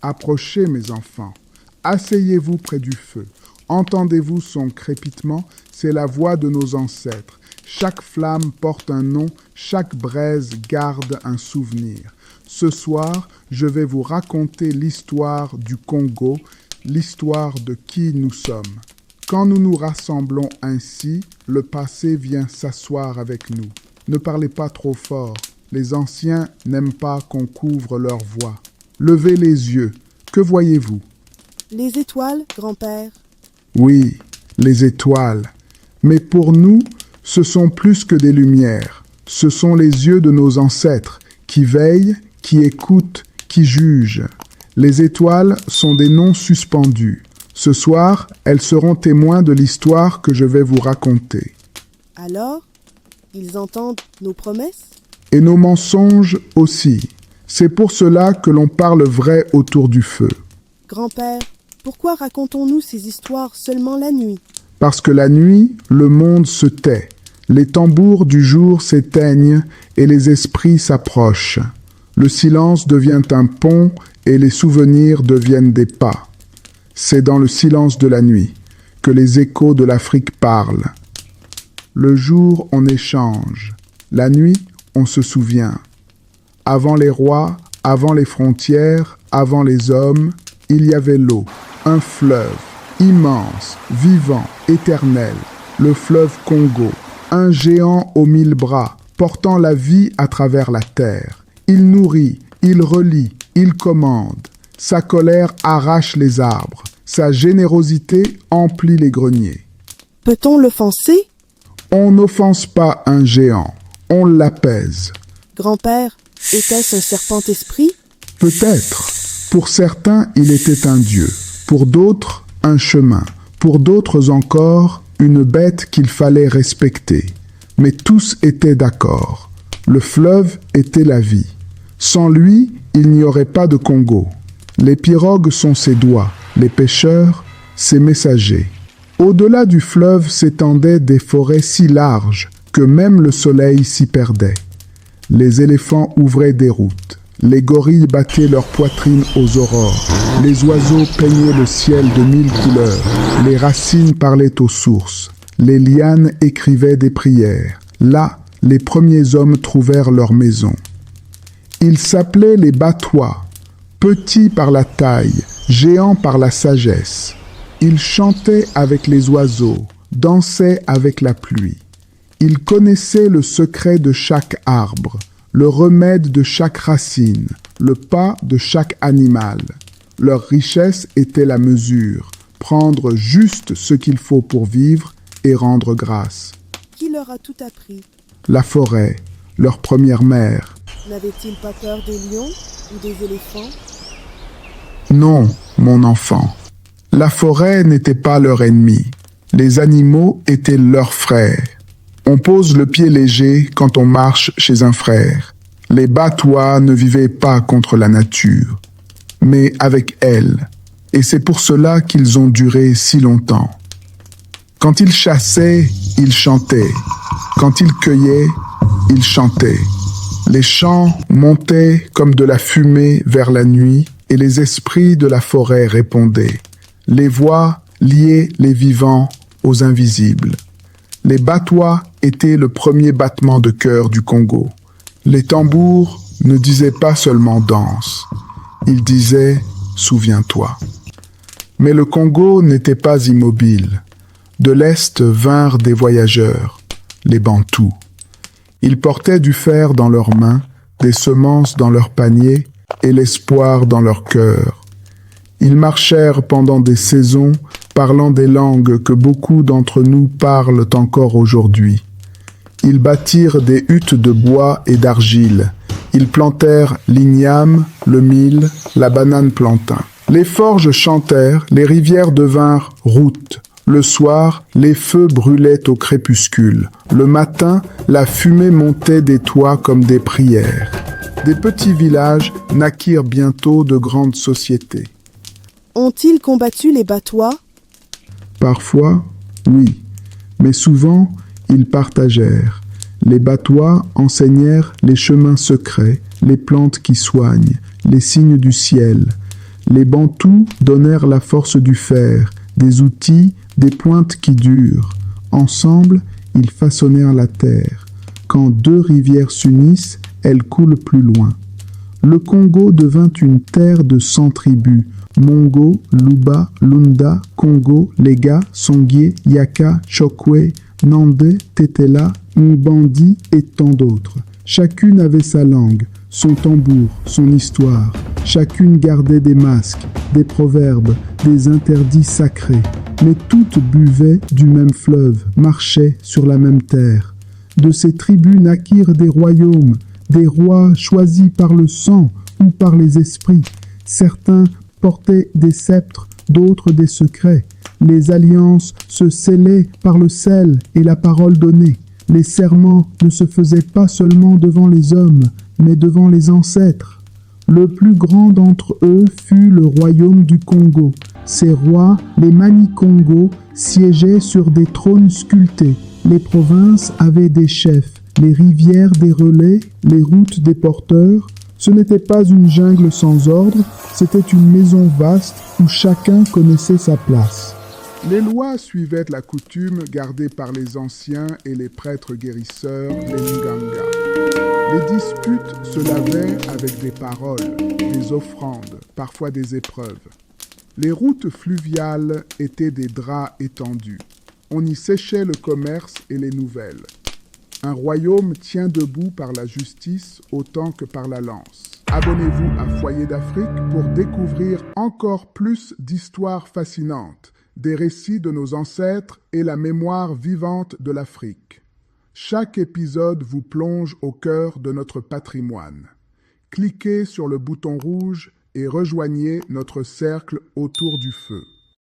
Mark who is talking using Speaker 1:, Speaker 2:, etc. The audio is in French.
Speaker 1: Approchez, mes enfants. Asseyez-vous près du feu. Entendez-vous son crépitement? C'est la voix de nos ancêtres. Chaque flamme porte un nom, chaque braise garde un souvenir. Ce soir, je vais vous raconter l'histoire du Congo, l'histoire de qui nous sommes. Quand nous nous rassemblons ainsi, le passé vient s'asseoir avec nous. Ne parlez pas trop fort. Les anciens n'aiment pas qu'on couvre leur voix. Levez les yeux. Que voyez-vous?
Speaker 2: Les étoiles, grand-père.
Speaker 1: Oui, les étoiles. Mais pour nous, ce sont plus que des lumières. Ce sont les yeux de nos ancêtres qui veillent, qui écoutent, qui jugent. Les étoiles sont des noms suspendus. Ce soir, elles seront témoins de l'histoire que je vais vous raconter.
Speaker 2: Alors, ils entendent nos promesses?
Speaker 1: Et nos mensonges aussi. C'est pour cela que l'on parle vrai autour du feu.
Speaker 2: Grand-père, pourquoi racontons-nous ces histoires seulement la nuit?
Speaker 1: Parce que la nuit, le monde se tait. Les tambours du jour s'éteignent et les esprits s'approchent. Le silence devient un pont et les souvenirs deviennent des pas. C'est dans le silence de la nuit que les échos de l'Afrique parlent. Le jour, on échange. La nuit, on se souvient. Avant les rois, avant les frontières, avant les hommes, il y avait l'eau, un fleuve, immense, vivant, éternel, le fleuve Congo, un géant aux 1000 bras, portant la vie à travers la terre. Il nourrit, il relie, il commande. Sa colère arrache les arbres, sa générosité emplit les greniers.
Speaker 2: Peut-on l'offenser?
Speaker 1: On n'offense pas un géant, on l'apaise.
Speaker 2: Grand-père, était-ce un serpent-esprit?
Speaker 1: Peut-être. Pour certains, il était un dieu. Pour d'autres, un chemin. Pour d'autres encore, une bête qu'il fallait respecter. Mais tous étaient d'accord. Le fleuve était la vie. Sans lui, il n'y aurait pas de Congo. Les pirogues sont ses doigts, les pêcheurs, ses messagers. Au-delà du fleuve s'étendaient des forêts si larges que même le soleil s'y perdait. Les éléphants ouvraient des routes. Les gorilles battaient leur poitrine aux aurores. Les oiseaux peignaient le ciel de 1000 couleurs. Les racines parlaient aux sources. Les lianes écrivaient des prières. Là, les premiers hommes trouvèrent leur maison. Ils s'appelaient les Batois, petits par la taille, géants par la sagesse. Ils chantaient avec les oiseaux, dansaient avec la pluie. Ils connaissaient le secret de chaque arbre, le remède de chaque racine, le pas de chaque animal. Leur richesse était la mesure, prendre juste ce qu'il faut pour vivre et rendre grâce.
Speaker 2: Qui leur a tout appris?
Speaker 1: La forêt, leur première mère.
Speaker 2: N'avaient-ils pas peur des lions ou des éléphants?
Speaker 1: Non, mon enfant. La forêt n'était pas leur ennemi. Les animaux étaient leurs frères. On pose le pied léger quand on marche chez un frère. Les Batois ne vivaient pas contre la nature, mais avec elle. Et c'est pour cela qu'ils ont duré si longtemps. Quand ils chassaient, ils chantaient. Quand ils cueillaient, ils chantaient. Les chants montaient comme de la fumée vers la nuit et les esprits de la forêt répondaient. Les voix liaient les vivants aux invisibles. Les Batois étaient le premier battement de cœur du Congo. Les tambours ne disaient pas seulement danse, ils disaient souviens-toi. Mais le Congo n'était pas immobile. De l'Est vinrent des voyageurs, les Bantous. Ils portaient du fer dans leurs mains, des semences dans leurs paniers et l'espoir dans leur cœur. Ils marchèrent pendant des saisons, parlant des langues que beaucoup d'entre nous parlent encore aujourd'hui. Ils bâtirent des huttes de bois et d'argile. Ils plantèrent l'igname, le mil, la banane plantain. Les forges chantèrent, les rivières devinrent routes. Le soir, les feux brûlaient au crépuscule. Le matin, la fumée montait des toits comme des prières. Des petits villages naquirent bientôt de grandes sociétés.
Speaker 2: Ont-ils combattu les Batois?
Speaker 1: Parfois, oui, mais souvent, ils partagèrent. Les Batois enseignèrent les chemins secrets, les plantes qui soignent, les signes du ciel. Les Bantous donnèrent la force du fer, des outils, des pointes qui durent. Ensemble, ils façonnèrent la terre. Quand deux rivières s'unissent, elles coulent plus loin. Le Congo devint une terre de 100 tribus. Mongo, Luba, Lunda, Congo, Lega, Songhé, Yaka, Chokwe, Nandé, Tetela, Mbandi et tant d'autres. Chacune avait sa langue, son tambour, son histoire. Chacune gardait des masques, des proverbes, des interdits sacrés. Mais toutes buvaient du même fleuve, marchaient sur la même terre. De ces tribus naquirent des royaumes, des rois choisis par le sang ou par les esprits. Certains portaient des sceptres, d'autres des secrets. Les alliances se scellaient par le sel et la parole donnée. Les serments ne se faisaient pas seulement devant les hommes, mais devant les ancêtres. Le plus grand d'entre eux fut le royaume du Congo. Ces rois, les Mani-Congo, siégeaient sur des trônes sculptés. Les provinces avaient des chefs, les rivières des relais, les routes des porteurs. Ce n'était pas une jungle sans ordre, c'était une maison vaste où chacun connaissait sa place. Les lois suivaient la coutume gardée par les anciens et les prêtres guérisseurs, les Nganga. Les disputes se lavaient avec des paroles, des offrandes, parfois des épreuves. Les routes fluviales étaient des draps étendus. On y séchait le commerce et les nouvelles. Un royaume tient debout par la justice autant que par la lance. Abonnez-vous à Foyer d'Afrique pour découvrir encore plus d'histoires fascinantes, des récits de nos ancêtres et la mémoire vivante de l'Afrique. Chaque épisode vous plonge au cœur de notre patrimoine. Cliquez sur le bouton rouge et rejoignez notre cercle autour du feu.